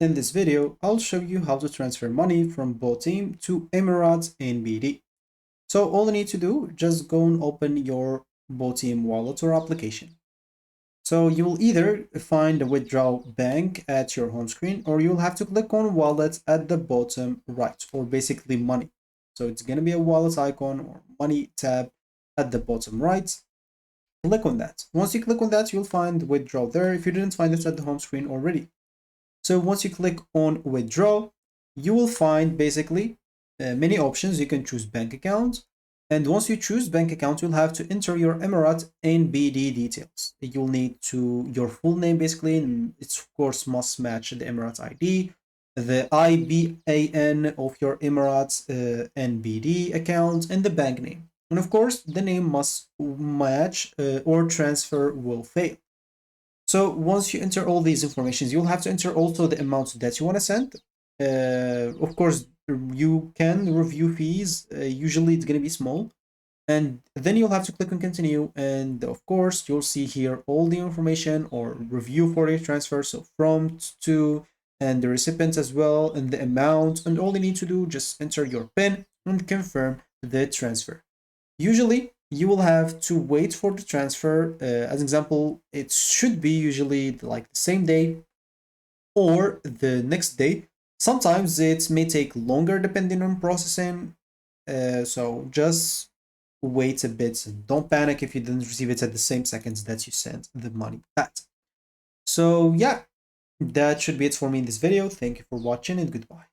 In this video, I'll show you how to transfer money from Botim to Emirates NBD. So all you need to do, just go and open your Botim wallet or application. So you will either find the withdraw bank at your home screen, or you'll have to click on wallet at the bottom right, or basically money. So it's going to be a wallet icon or money tab at the bottom right. Click on that. Once you click on that, you'll find withdraw there if you didn't find it at the home screen already. So once you click on withdraw, you will find basically many options. You can choose bank account. And once you choose bank account, you'll have to enter your Emirates NBD details. You'll need your full name basically, and it's of course must match the Emirates ID, the IBAN of your Emirates NBD account, and the bank name. And of course, the name must match or transfer will fail. So once you enter all these informations, you'll have to enter also the amount that you want to send. Of course, you can review fees. Usually it's going to be small. And then you'll have to click on continue. And of course, you'll see here all the information or review for your transfer. So from to and the recipient as well and the amount. And all you need to do, just enter your PIN and confirm the transfer. Usually, you will have to wait for the transfer. As an example, it should be usually like the same day or the next day. Sometimes it may take longer depending on processing. So just wait a bit. Don't panic if you didn't receive it at the same seconds that you sent the money at. So yeah, that should be it for me in this video. Thank you for watching and goodbye.